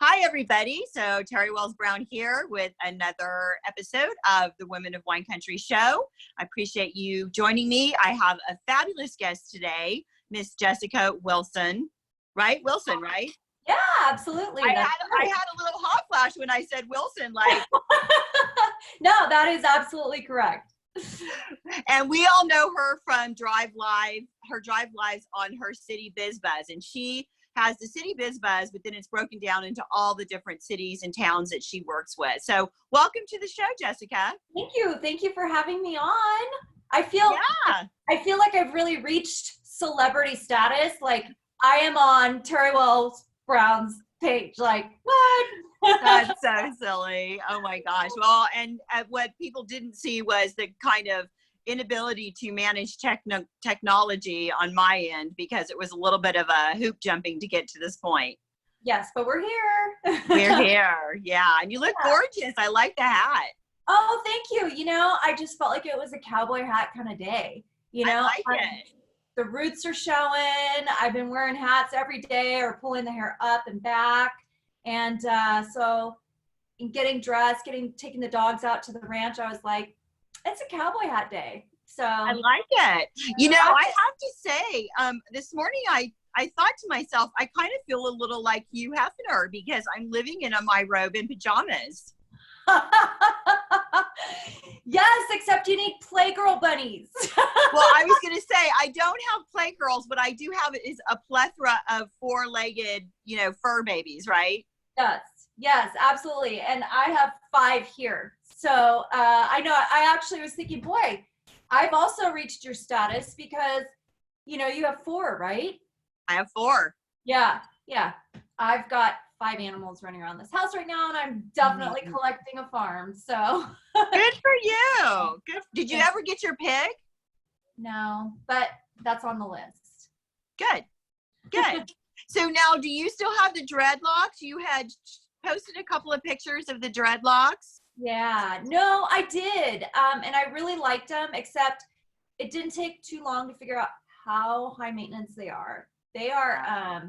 Hi, everybody. So Terry Wells Brown here with another episode of the Women of Wine Country show. I appreciate you joining me. I have a fabulous guest today, Miss Jessica Wilson. Right? Wilson, right? Yeah, absolutely. I had a little hot flash when I said Wilson, like. No, that is absolutely correct. And we all know her from Drive Live, her Drive Lives on her City Biz Buzz. And she has the City Biz Buzz, but then it's broken down into all the different cities and towns that she works with. So welcome to the show, Jessica. Thank you. Thank you for having me on. I feel like I've really reached celebrity status. Like I am on Terry Wells Brown's page. Like, what? That's so silly. Oh my gosh. Well, and what people didn't see was the kind of inability to manage technology on my end, because it was a little bit of a hoop jumping to get to this point. Yes, but we're here. We're here. Yeah. And you look gorgeous. I like the hat. Oh, thank you. You know, I just felt like it was a cowboy hat kind of day. You know, I like it. The roots are showing. I've been wearing hats every day or pulling the hair up and back. And so in getting dressed, taking the dogs out to the ranch, I was like, it's a cowboy hat day. So I like it. You know, I have to say, this morning I thought to myself, I kind of feel a little like Hugh Hefner because I'm living in my robe and pajamas. Yes, except you need Playgirl bunnies. Well, I was going to say, I don't have Playgirls, but I do have a plethora of four-legged, fur babies, right? Yes, absolutely. And I have 5 here. So I know I actually was thinking, boy, I've also reached your status because, you have 4, right? I have 4. Yeah. I've got 5 animals running around this house right now, and I'm definitely collecting a farm. So good for you. Good. Did you ever get your pig? No, but that's on the list. Good. So now, do you still have the dreadlocks? You had posted a couple of pictures of the dreadlocks. Yeah, no, I did. And I really liked them, except it didn't take too long to figure out how high maintenance they are. They are, I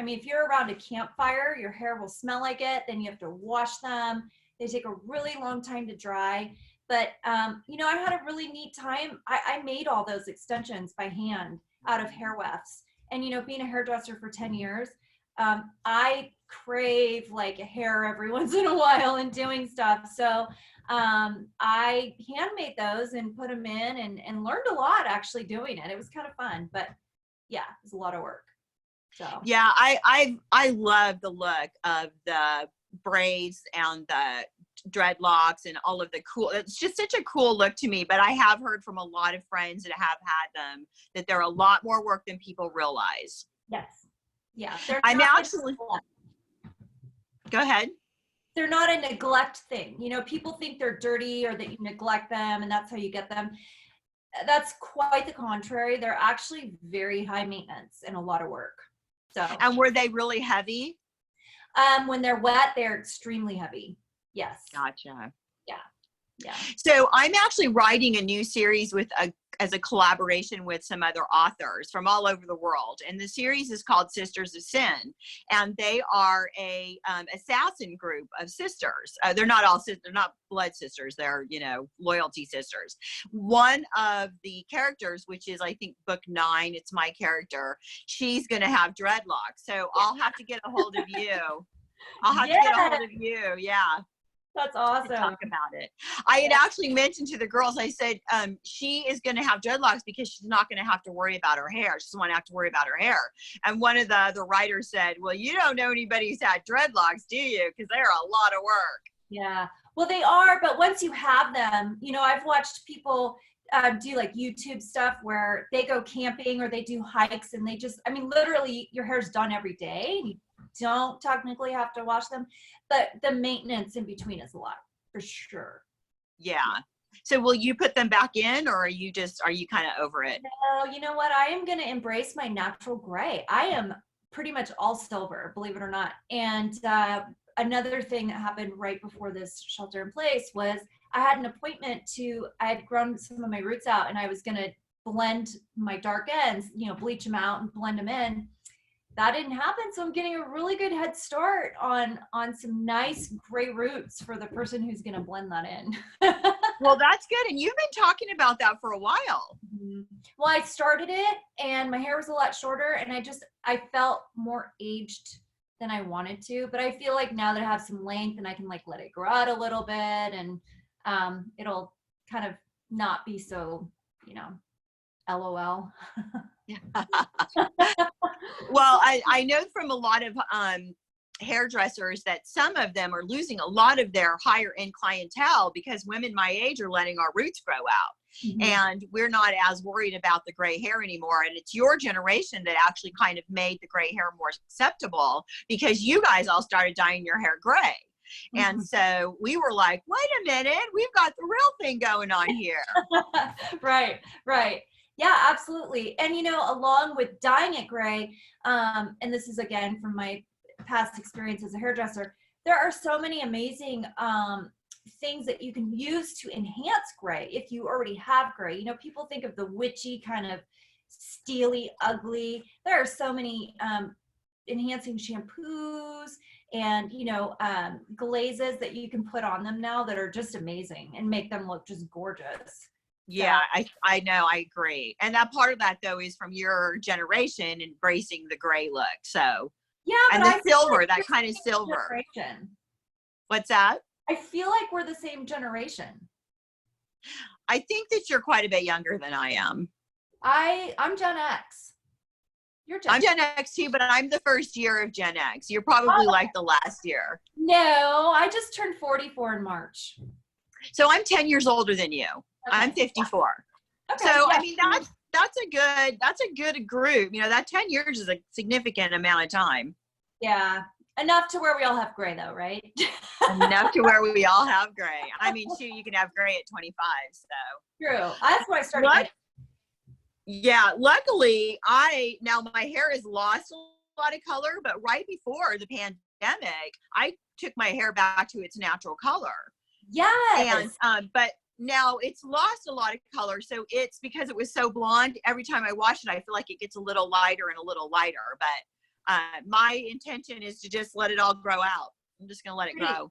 mean, if you're around a campfire, your hair will smell like it. Then you have to wash them. They take a really long time to dry. But, I had a really neat time. I made all those extensions by hand out of hair wefts. And, being a hairdresser for 10 years, I crave like a hair every once in a while and doing stuff. So I handmade those and put them in and learned a lot actually doing it. It was kind of fun, but yeah, it was a lot of work. So yeah, I love the look of the braids and the dreadlocks and all of the cool, it's just such a cool look to me. But I have heard from a lot of friends that have had them that they're a lot more work than people realize. Yes. Yeah. I'm actually, go ahead. They're not a neglect thing. People think they're dirty or that you neglect them and that's how you get them. That's quite the contrary. They're actually very high maintenance and a lot of work. So. And were they really heavy? When they're wet, they're extremely heavy. Yes. Gotcha. Yeah. So I'm actually writing a new series as a collaboration with some other authors from all over the world. And the series is called Sisters of Sin. And they are a assassin group of sisters. They're not all sisters, they're not blood sisters. They're, loyalty sisters. One of the characters, which is, I think, book 9, it's my character, she's going to have dreadlocks. So I'll have to get a hold of you. Yeah. That's awesome. To talk about it. I had actually mentioned to the girls, I said, she is going to have dreadlocks because she's not going to have to worry about her hair. She doesn't want to have to worry about her hair. And one of the writers said, well, you don't know anybody who's had dreadlocks, do you? Because they're a lot of work. Yeah. Well, they are, but once you have them, I've watched people do like YouTube stuff where they go camping or they do hikes and they just, literally your hair's done every day. You don't technically have to wash them, but the maintenance in between is a lot for sure. Yeah. So will you put them back in, or are you kind of over it? No, you know what? I am going to embrace my natural gray. I am pretty much all silver, believe it or not. And another thing that happened right before this shelter in place was I had an appointment I had grown some of my roots out and I was going to blend my dark ends, bleach them out and blend them in. that didn't happen. So I'm getting a really good head start on some nice gray roots for the person who's going to blend that in. Well, that's good. And you've been talking about that for a while. Well, I started it and my hair was a lot shorter and I felt more aged than I wanted to, but I feel like now that I have some length and I can like let it grow out a little bit and it'll kind of not be so, LOL. Well, I know from a lot of hairdressers that some of them are losing a lot of their higher end clientele because women my age are letting our roots grow out. Mm-hmm. And we're not as worried about the gray hair anymore. And it's your generation that actually kind of made the gray hair more acceptable because you guys all started dyeing your hair gray. Mm-hmm. And so we were like, wait a minute, we've got the real thing going on here. Right. Yeah, absolutely. And, along with dyeing it gray, and this is again from my past experience as a hairdresser, there are so many amazing things that you can use to enhance gray if you already have gray. People think of the witchy kind of steely, ugly. There are so many enhancing shampoos and, glazes that you can put on them now that are just amazing and make them look just gorgeous. Yeah, I know. I agree. And that part of that, though, is from your generation embracing the gray look. So, yeah. And the silver, that kind of silver. Generation. What's that? I feel like we're the same generation. I think that you're quite a bit younger than I am. I'm Gen X. You're Gen I'm Gen X too, but I'm the first year of Gen X. You're probably like the last year. No, I just turned 44 in March. So I'm 10 years older than you. Okay. I'm 54. Okay, so yeah. I mean that's a good group. That 10 years is a significant amount of time. Yeah. Enough to where we all have gray though, right? Enough to where we all have gray. I mean, shoot, you can have gray at 25, so. True. That's why I started. Yeah, luckily now my hair has lost a lot of color, but right before the pandemic, I took my hair back to its natural color. Yes. And but now it's lost a lot of color, so it's because it was so blonde. Every time I wash it, I feel like it gets a little lighter and a little lighter. But my intention is to just let it all grow out. I'm just gonna let it grow.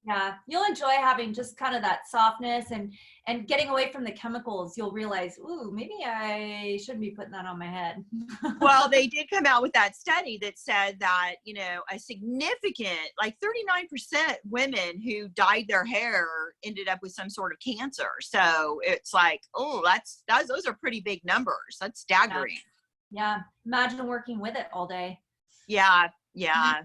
Yeah, you'll enjoy having just kind of that softness and getting away from the chemicals. You'll realize, ooh, maybe I shouldn't be putting that on my head. Well, they did come out with that study that said that, a significant, like 39% women who dyed their hair ended up with some sort of cancer. So it's like, oh, those are pretty big numbers. That's staggering. Yeah. Imagine working with it all day. Yeah. Yeah.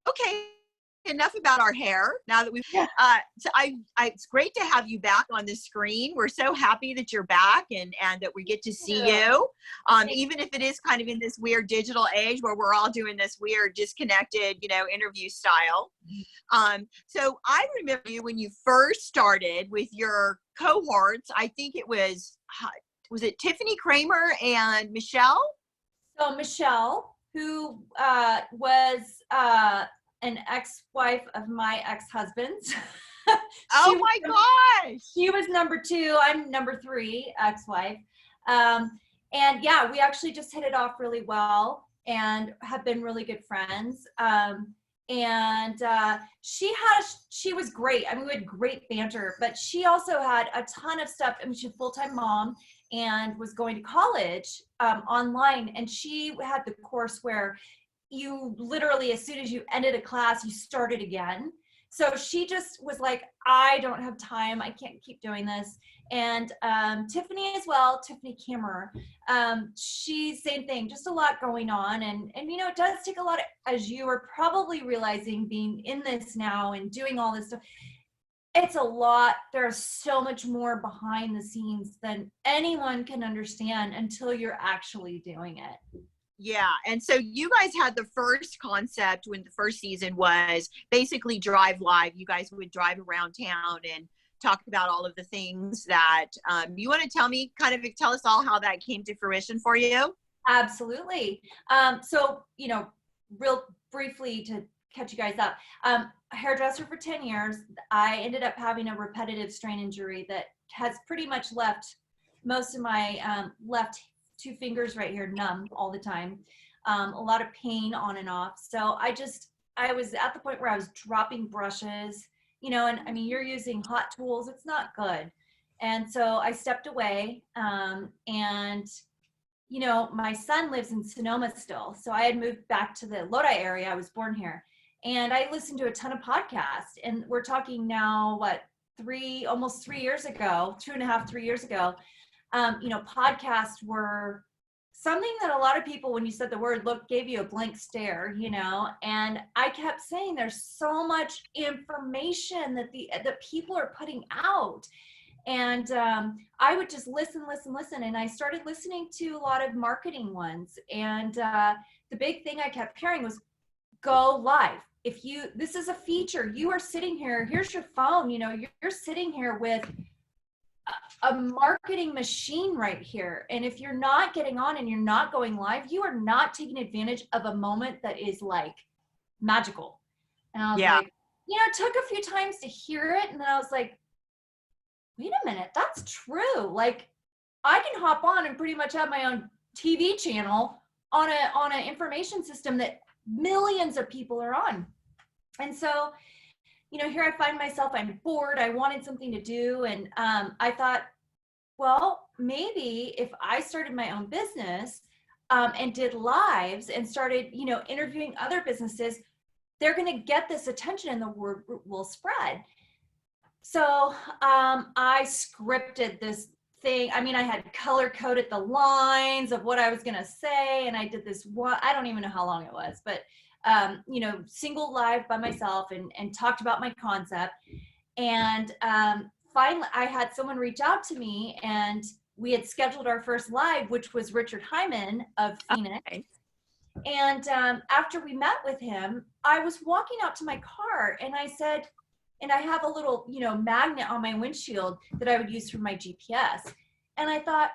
Okay, enough about our hair. Now that we've, it's great to have you back on the screen. We're so happy that you're back and that we get to see you. Even if it is kind of in this weird digital age where we're all doing this weird disconnected, interview style. So I remember you when you first started with your cohorts. I think it was it Tiffany Kramer and Michelle? So Michelle, who was an ex-wife of my ex-husband's. Oh my gosh! She was number 2. I'm number 3 ex-wife. And yeah, we actually just hit it off really well and have been really good friends. And she was great. I mean, we had great banter, but she also had a ton of stuff. I mean, she's a full-time mom and was going to college online. And she had the course where you literally, as soon as you ended a class, you started again. So she just was like, I don't have time. I can't keep doing this. And Tiffany as well, Tiffany Kammerer, she's same thing, just a lot going on. And it does take a lot of, as you are probably realizing, being in this now and doing all this stuff, it's a lot. There's so much more behind the scenes than anyone can understand until you're actually doing it. Yeah. And so you guys had the first concept when the first season was basically drive live. You guys would drive around town and talk about all of the things that you want to tell us all how that came to fruition for you? Absolutely. So, real briefly to catch you guys up. Hairdresser for 10 years. I ended up having a repetitive strain injury that has pretty much left most of my left 2 fingers right here numb all the time. A lot of pain on and off. So I was at the point where I was dropping brushes, you know, and I mean, you're using hot tools. It's not good. And so I stepped away, and you know, my son lives in Sonoma still. So I had moved back to the Lodi area. I was born here. And I listened to a ton of podcasts. And we're talking now, almost 3 years ago, 2.5, 3 years ago, you know, podcasts were something that a lot of people, when you said the word, gave you a blank stare, you know. And I kept saying there's so much information that the people are putting out. And I would just listen. And I started listening to a lot of marketing ones. And the big thing I kept hearing was go live. This is a feature, you are sitting here, here's your phone, you know, you're sitting here with a marketing machine right here. And if you're not getting on and you're not going live, you are not taking advantage of a moment that is like magical. And I was like, you know, it took a few times to hear it. And then I was like, wait a minute, that's true. Like, I can hop on and pretty much have my own TV channel on an information system that millions of people are on. And so, you know, here I find myself, I'm bored. I wanted something to do. And I thought, well, maybe if I started my own business and did lives and started, you know, interviewing other businesses, they're going to get this attention and the word will spread. So I scripted this thing. I mean, I had color coded the lines of what I was going to say. And I did this one, I don't even know how long it was, but, you know, single live by myself and talked about my concept. And finally, I had someone reach out to me and we had scheduled our first live, which was Richard Hyman of Phoenix. Okay. And after we met with him, I was walking out to my car and I said, and I have a little, you know, magnet on my windshield that I would use for my GPS. And I thought,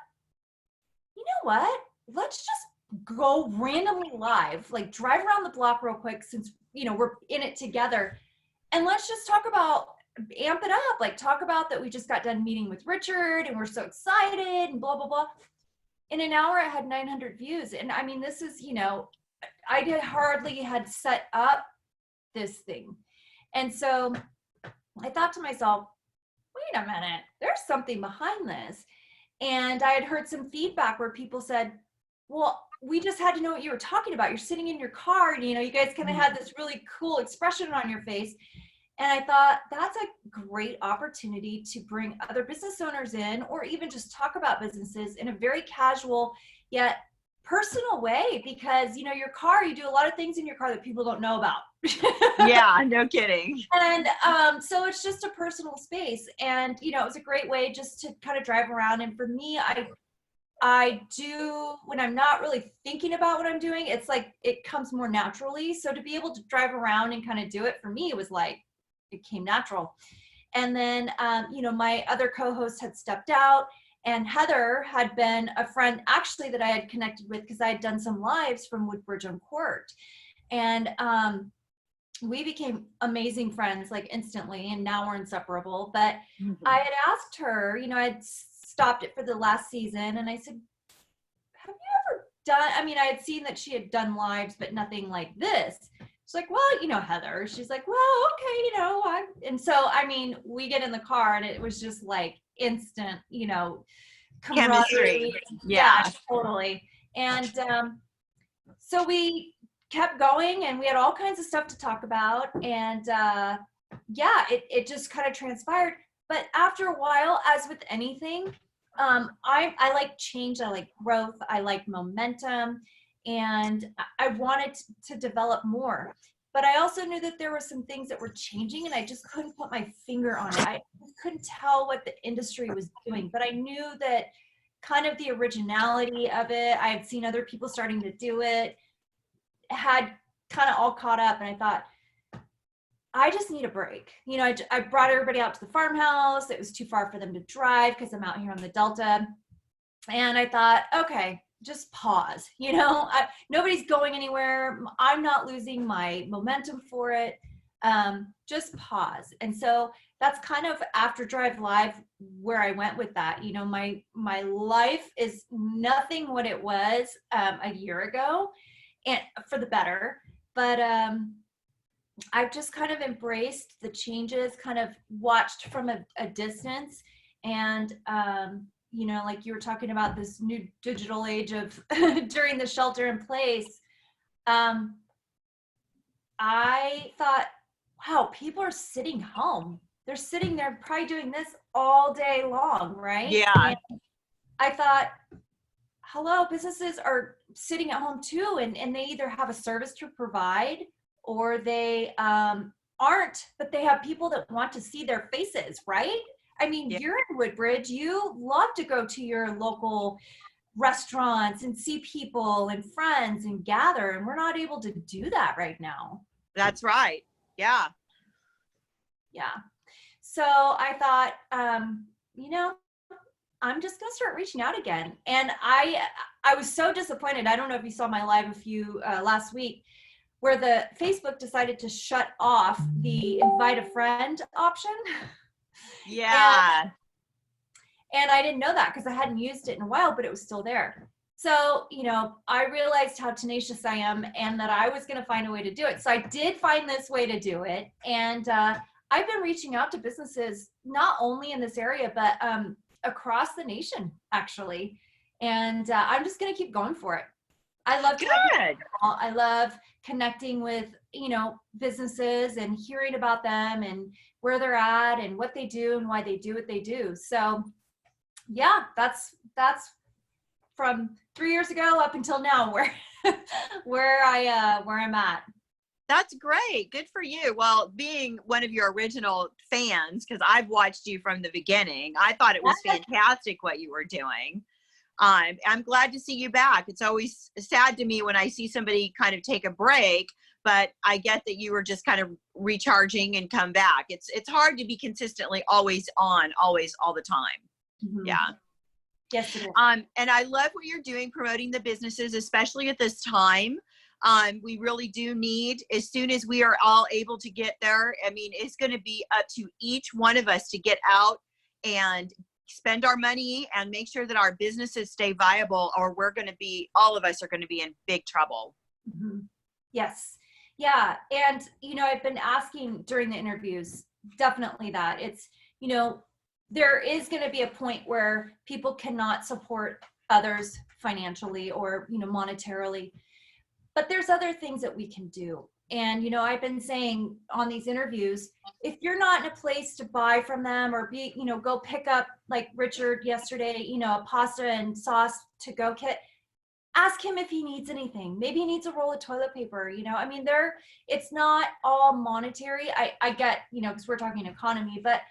you know what? Let's just go randomly live, like drive around the block real quick since, you know, we're in it together. And let's just amp it up, like talk about that we just got done meeting with Richard and we're so excited and blah, blah, blah. In an hour, I had 900 views. And I mean, this is, you know, I hardly had set up this thing. And so I thought to myself, wait a minute, there's something behind this. And I had heard some feedback where people said, well, we just had to know what you were talking about. You're sitting in your car and, you know, you guys kind of had this really cool expression on your face. And I thought that's a great opportunity to bring other business owners in, or even just talk about businesses in a very casual yet personal way, because, you know, your car, you do a lot of things in your car that people don't know about. Yeah, no kidding. And so it's just a personal space. And, you know, it was a great way just to kind of drive around. And for me, I do, when I'm not really thinking about what I'm doing, it's like it comes more naturally. So to be able to drive around and kind of do it, for me, it was like, it came natural. And then, you know, my other co-host had stepped out, and Heather had been a friend actually that I had connected with because I had done some lives from Woodbridge on Court. And we became amazing friends, like instantly, and now we're inseparable. But I had asked her, you know, I'd stopped it for the last season, and I said, have you ever done, I mean, I had seen that she had done lives, but nothing like this. She's like, well, you know, Heather. She's like, well, okay, you know. And so, I mean, we get in the car and it was just like instant, you know, chemistry. Yeah, totally. And so we kept going and we had all kinds of stuff to talk about. And yeah, it just kind of transpired. But after a while, as with anything, I like change. I like growth. I like momentum. And I wanted to develop more. But I also knew that there were some things that were changing and I just couldn't put my finger on it. I couldn't tell what the industry was doing, but I knew that kind of the originality of it, I had seen other people starting to do it, had kind of all caught up. And I thought, I just need a break. You know, I brought everybody out to the farmhouse. It was too far for them to drive because I'm out here on the Delta. And I thought, okay, just pause, nobody's going anywhere. I'm not losing my momentum for it. Just pause. And so that's kind of after Drive Live where I went with that. My life is nothing what it was a year ago, and for the better. But I've just kind of embraced the changes, kind of watched from a distance. And like you were talking about this new digital age of during the shelter in place, I thought, wow, people are sitting home. They're sitting there probably doing this all day long, right? Yeah. And I thought, hello, businesses are sitting at home too, and they either have a service to provide or they aren't, but they have people that want to see their faces, right? I mean, Yeah. you're in Woodbridge. You love to go to your local restaurants and see people and friends and gather, and we're not able to do that right now. That's right. Yeah. Yeah. So I thought, I'm just gonna start reaching out again. And I was so disappointed. I don't know if you saw my live last week, where the Facebook decided to shut off the invite a friend option. Yeah. And I didn't know that because I hadn't used it in a while, but it was still there. So, I realized how tenacious I am and that I was going to find a way to do it. So I did find this way to do it. And I've been reaching out to businesses, not only in this area, but across the nation, actually. And I'm just going to keep going for it. I love Good. I love connecting with, businesses and hearing about them and where they're at and what they do and why they do what they do. So yeah, that's from 3 years ago up until now where I'm at. That's great. Good for you. Well, being one of your original fans, because I've watched you from the beginning, I thought it was fantastic what you were doing. I'm glad to see you back. It's always sad to me when I see somebody kind of take a break, but I get that you were just kind of recharging and come back. It's hard to be consistently always on, always all the time. Mm-hmm. Yeah. Yes, it is. And I love what you're doing promoting the businesses, especially at this time. We really do need, as soon as we are all able to get there, I mean, it's going to be up to each one of us to get out and spend our money and make sure that our businesses stay viable, or all of us are going to be in big trouble. Mm-hmm. Yes. Yeah. And, I've been asking during the interviews, definitely that it's, there is going to be a point where people cannot support others financially or, monetarily, but there's other things that we can do. And, I've been saying on these interviews, if you're not in a place to buy from them or go pick up, like Richard yesterday, a pasta and sauce to go kit, ask him if he needs anything. Maybe he needs a roll of toilet paper. I mean, it's not all monetary. I get, because we're talking economy, but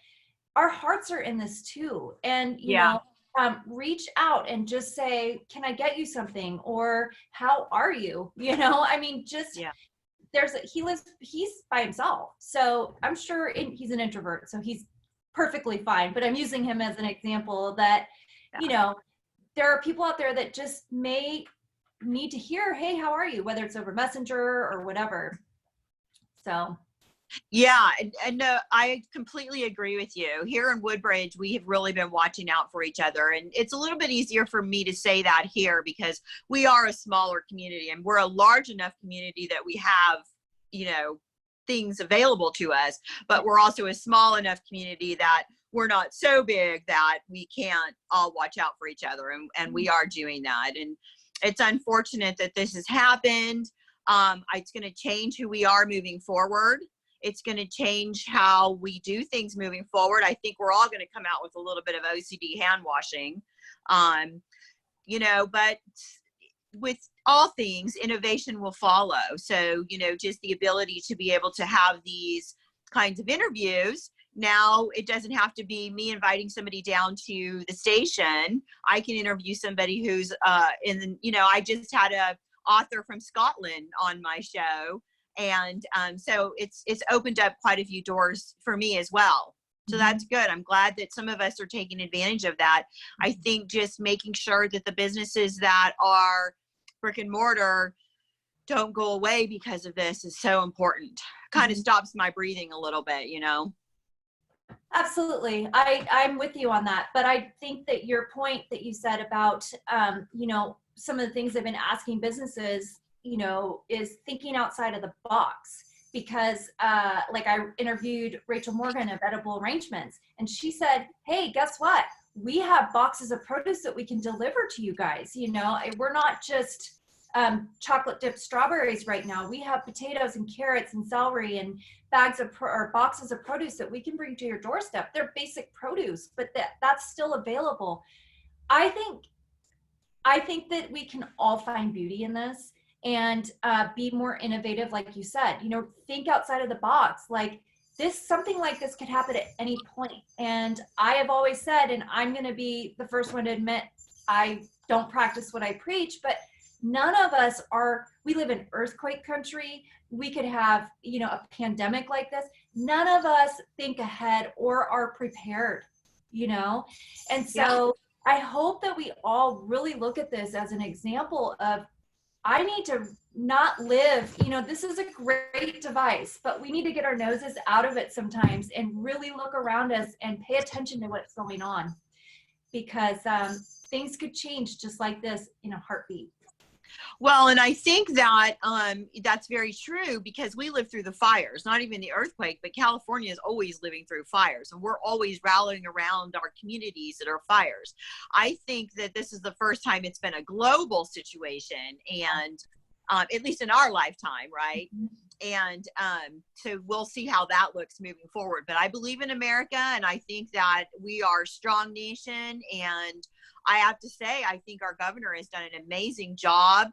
our hearts are in this too. And, reach out and just say, can I get you something? Or how are you? I mean, just, he's by himself. So I'm sure he's an introvert, so he's perfectly fine, but I'm using him as an example that, there are people out there that just may need to hear, hey, how are you? Whether it's over Messenger or whatever. So. Yeah, and no, I completely agree with you. Here in Woodbridge, we have really been watching out for each other, and it's a little bit easier for me to say that here because we are a smaller community and we're a large enough community that we have, things available to us, but we're also a small enough community that we're not so big that we can't all watch out for each other, and we are doing that. And it's unfortunate that this has happened. It's going to change who we are moving forward. It's going to change how we do things moving forward. I think we're all going to come out with a little bit of OCD hand washing, but with all things, innovation will follow. So, just the ability to be able to have these kinds of interviews. Now, it doesn't have to be me inviting somebody down to the station. I can interview somebody who's I just had a author from Scotland on my show. And so it's opened up quite a few doors for me as well. So that's good. I'm glad that some of us are taking advantage of that. I think just making sure that the businesses that are brick and mortar don't go away because of this is so important. Kind of stops my breathing a little bit, you know? Absolutely. I'm with you on that. But I think that your point that you said about, you know, some of the things I've been asking businesses, you know, is thinking outside of the box. Because like I interviewed Rachel Morgan of Edible Arrangements, and she said, hey, guess what? We have boxes of produce that we can deliver to you guys. You know, we're not just chocolate dipped strawberries right now. We have potatoes and carrots and celery and bags of or boxes of produce that we can bring to your doorstep. They're basic produce, but that's still available. I think that we can all find beauty in this and be more innovative, like you said. You know, think outside of the box. Like something like this could happen at any point. And I have always said, and I'm going to be the first one to admit, I don't practice what I preach, but none of us we live in earthquake country. We could have, you know, a pandemic like this. None of us think ahead or are prepared, you know? And so I hope that we all really look at this as an example of, I need to not live, you know, this is a great device, but we need to get our noses out of it sometimes and really look around us and pay attention to what's going on, because things could change just like this in a heartbeat. Well, and I think that that's very true, because we live through the fires, not even the earthquake, but California is always living through fires, and we're always rallying around our communities that are fires. I think that this is the first time it's been a global situation, and at least in our lifetime, right? And so we'll see how that looks moving forward. But I believe in America, and I think that we are a strong nation, and I have to say, I think our governor has done an amazing job.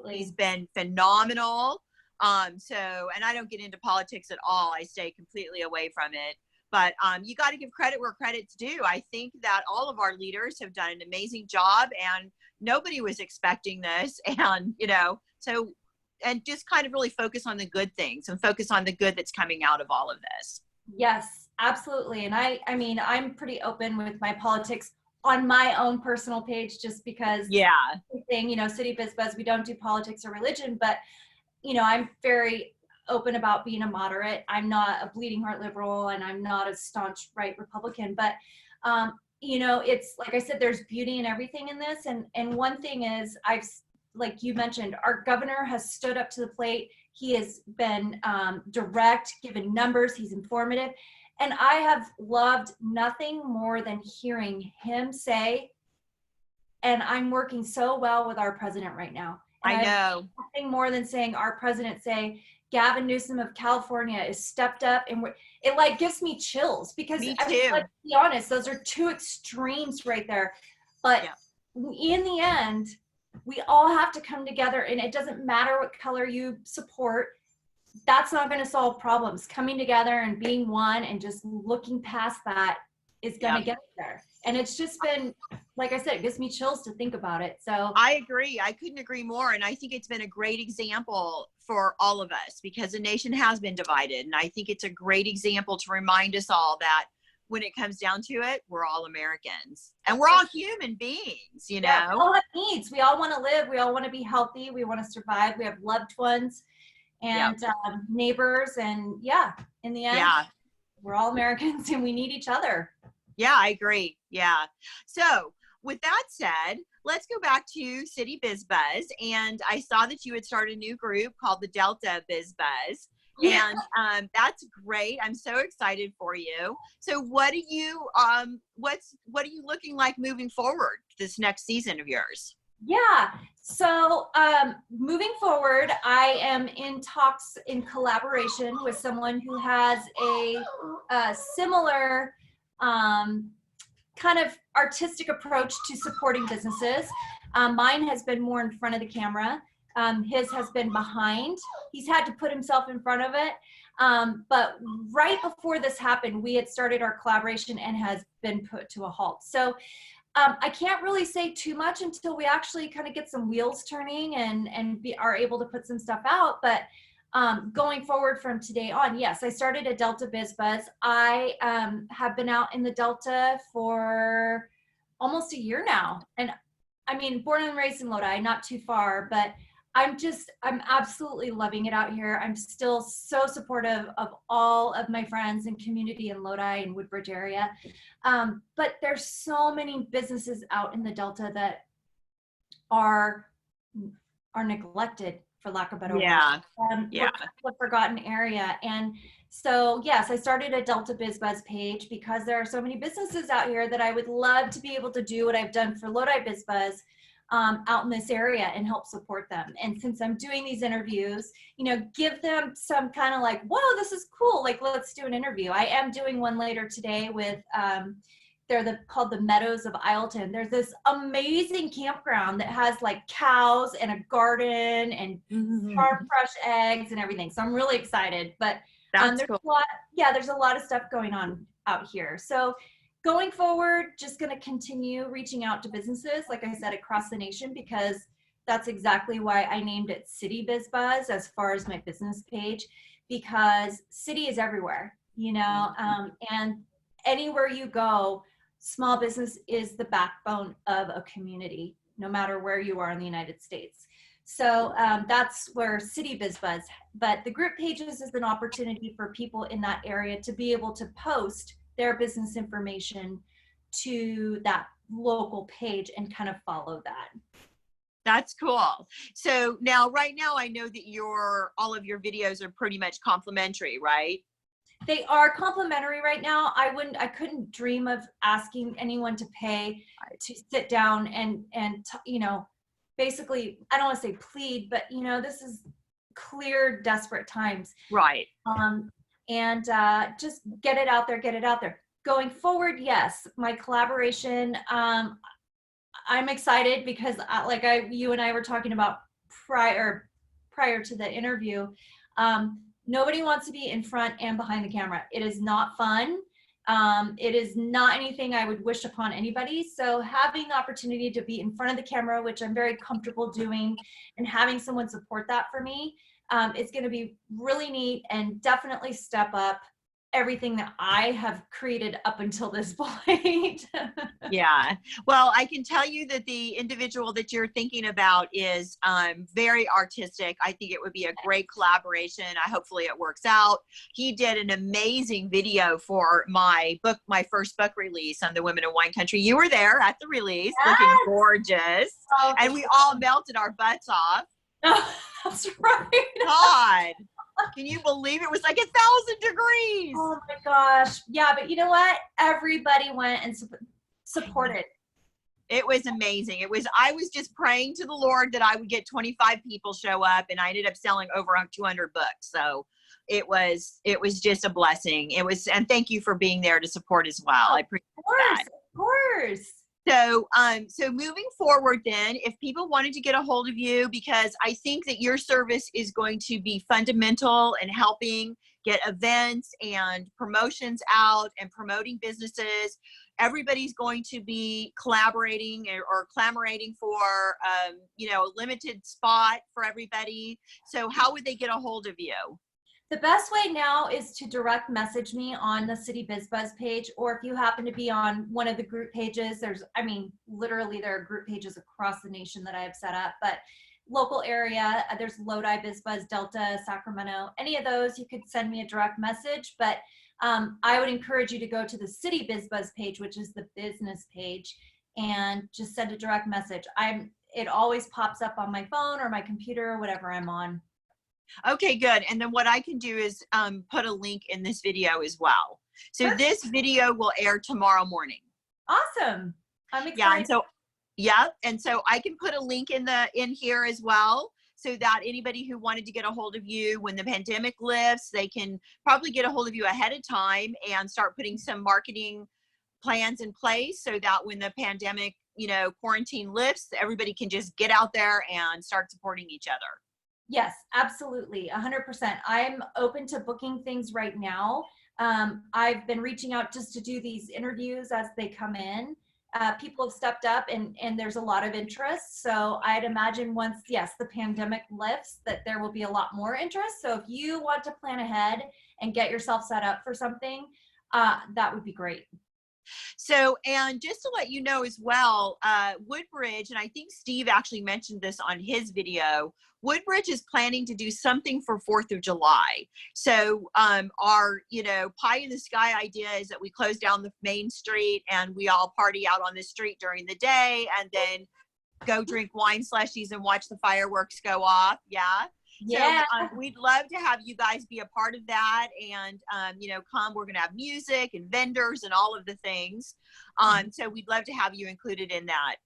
He's been phenomenal. And I don't get into politics at all. I stay completely away from it. But you got to give credit where credit's due. I think that all of our leaders have done an amazing job, and nobody was expecting this. And, you know, and just kind of really focus on the good things and focus on the good that's coming out of all of this. Yes, absolutely. And I mean, I'm pretty open with my politics on my own personal page, just because you know, City Biz Buzz, we don't do politics or religion, but, you know, I'm very open about being a moderate. I'm not a bleeding heart liberal, and I'm not a staunch right Republican, but, you know, it's like I said, there's beauty in everything in this. And one thing is, like you mentioned, our governor has stood up to the plate. He has been direct, given numbers, he's informative. And I have loved nothing more than hearing him say, and I'm working so well with our president right now. And I know. Nothing more than saying our president say, Gavin Newsom of California is stepped up, and it like gives me chills, because Me I mean, too. let's be honest, those are two extremes right there. But in the end, we all have to come together, and it doesn't matter what color you support. That's not going to solve problems. Coming together and being one and just looking past that is going to get there. And it's just been, like I said, it gives me chills to think about it. So I agree. I couldn't agree more. And I think it's been a great example for all of us, because the nation has been divided. And I think it's a great example to remind us all that when it comes down to it, we're all Americans, and we're all human beings, you know? We all have needs. We all want to live. We all want to be healthy. We want to survive. We have loved ones and neighbors. And in the end, we're all Americans, and we need each other. Yeah, I agree. Yeah. So with that said, let's go back to City Biz Buzz. And I saw that you had started a new group called the Delta Biz Buzz. Yeah. And that's great. I'm so excited for you. So what are you looking like moving forward this next season of yours? Yeah. So moving forward, I am in talks in collaboration with someone who has a similar kind of artistic approach to supporting businesses. Mine has been more in front of the camera. His has been behind. He's had to put himself in front of it. But right before this happened, we had started our collaboration and has been put to a halt. So I can't really say too much until we actually kind of get some wheels turning and are able to put some stuff out. But going forward from today on, yes, I started a Delta Biz Buzz. I have been out in the Delta for almost a year now. And I mean, born and raised in Lodi, not too far, but I'm absolutely loving it out here. I'm still so supportive of all of my friends and community in Lodi and Woodbridge area. But there's so many businesses out in the Delta that are neglected, for lack of a better word. Yeah. We're kind of a forgotten area. And so, yes, I started a Delta Biz Buzz page because there are so many businesses out here that I would love to be able to do what I've done for Lodi Biz Buzz out in this area and help support them. And since I'm doing these interviews, you know, give them some kind of like, whoa, this is cool. Like, let's do an interview. I am doing one later today with, they're called the Meadows of Isleton. There's this amazing campground that has like cows and a garden and farm fresh eggs and everything. So I'm really excited. But That's there's cool. there's a lot of stuff going on out here. So going forward, just going to continue reaching out to businesses, like I said, across the nation, because that's exactly why I named it City Biz Buzz as far as my business page, because city is everywhere, you know, and anywhere you go, small business is the backbone of a community, no matter where you are in the United States. So that's where City Biz Buzz, but the group pages is an opportunity for people in that area to be able to post their business information to that local page and kind of follow that. That's cool. So now, right now, I know that all of your videos are pretty much complimentary, right? They are complimentary right now. I couldn't dream of asking anyone to pay to sit down and you know, basically, I don't want to say plead, but you know, this is clear, desperate times. Right. And just get it out there. Going forward, yes, my collaboration, I'm excited because you and I were talking about prior to the interview, nobody wants to be in front and behind the camera. It is not fun. It is not anything I would wish upon anybody. So having the opportunity to be in front of the camera, which I'm very comfortable doing, and having someone support that for me, it's going to be really neat and definitely step up everything that I have created up until this point. Yeah. Well, I can tell you that the individual that you're thinking about is very artistic. I think it would be a great collaboration. Hopefully it works out. He did an amazing video for my first book release on the Women in Wine Country. You were there at the release, looking gorgeous. Oh, and we all melted our butts off. Oh, that's right. God. Can you believe it was like 1,000 degrees? Oh my gosh. Yeah, but you know what? Everybody went and supported. It was amazing. I was just praying to the Lord that I would get 25 people show up, and I ended up selling over 200 books. So it was just a blessing. And thank you for being there to support as well. I appreciate that. Of course. So, so moving forward then, if people wanted to get a hold of you, because I think that your service is going to be fundamental in helping get events and promotions out and promoting businesses, everybody's going to be collaborating or clamoring for, you know, a limited spot for everybody. So how would they get a hold of you? The best way now is to direct message me on the City Biz Buzz page, or if you happen to be on one of the group pages, literally there are group pages across the nation that I have set up, but local area, there's Lodi Biz Buzz, Delta, Sacramento, any of those, you could send me a direct message, but I would encourage you to go to the City Biz Buzz page, which is the business page, and just send a direct message. It always pops up on my phone or my computer or whatever I'm on. Okay, good. And then what I can do is put a link in this video as well. So Perfect. This video will air tomorrow morning. Awesome. I'm excited. And so I can put a link in here as well, so that anybody who wanted to get a hold of you when the pandemic lifts, they can probably get a hold of you ahead of time and start putting some marketing plans in place, so that when the pandemic, you know, quarantine lifts, everybody can just get out there and start supporting each other. Yes, absolutely. 100%. I'm open to booking things right now. I've been reaching out just to do these interviews as they come in. people have stepped up and there's a lot of interest. So I'd imagine once, yes, the pandemic lifts, that there will be a lot more interest. So if you want to plan ahead and get yourself set up for something, that would be great. So, and just to let you know as well, Woodbridge, and I think Steve actually mentioned this on his video, Woodbridge is planning to do something for 4th of July. So our, pie in the sky idea is that we close down the main street and we all party out on the street during the day and then go drink wine slushies and watch the fireworks go off. Yeah. Yeah. So we'd love to have you guys be a part of that and, come. We're going to have music and vendors and all of the things. So we'd love to have you included in that.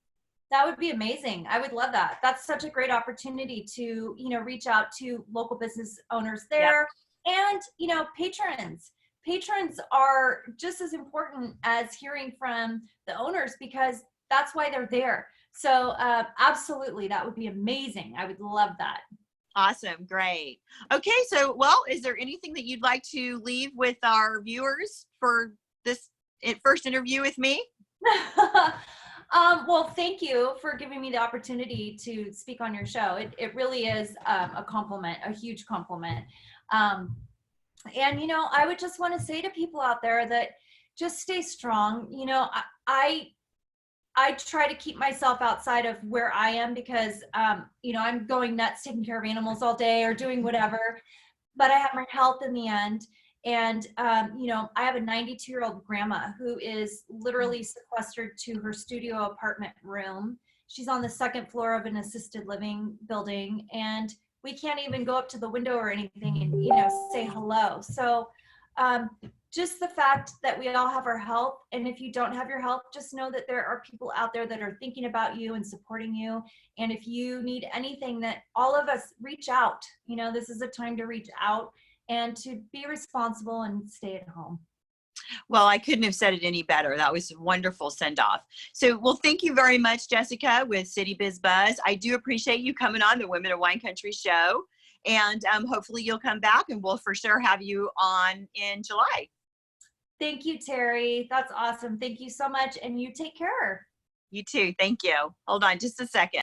That would be amazing. I would love that. That's such a great opportunity to, reach out to local business owners there. Yep. And, patrons. Patrons are just as important as hearing from the owners because that's why they're there. So absolutely, that would be amazing. I would love that. Awesome. Great. Okay. So, well, is there anything that you'd like to leave with our viewers for this first interview with me? Well, thank you for giving me the opportunity to speak on your show. It really is a compliment, a huge compliment. And, I would just want to say to people out there that just stay strong. I try to keep myself outside of where I am because, I'm going nuts taking care of animals all day or doing whatever, but I have my health in the end. And, I have a 92-year-old grandma who is literally sequestered to her studio apartment room. She's on the 2nd floor of an assisted living building, and we can't even go up to the window or anything and, say hello. So just the fact that we all have our health, and if you don't have your health, just know that there are people out there that are thinking about you and supporting you. And if you need anything, that all of us reach out. This is a time to reach out and to be responsible and stay at home. Well, I couldn't have said it any better. That was a wonderful send-off. So, well, thank you very much, Jessica, with City Biz Buzz. I do appreciate you coming on the Women of Wine Country show. And hopefully you'll come back and we'll for sure have you on in July. Thank you, Terry. That's awesome. Thank you so much. And you take care. You too. Thank you. Hold on just a second.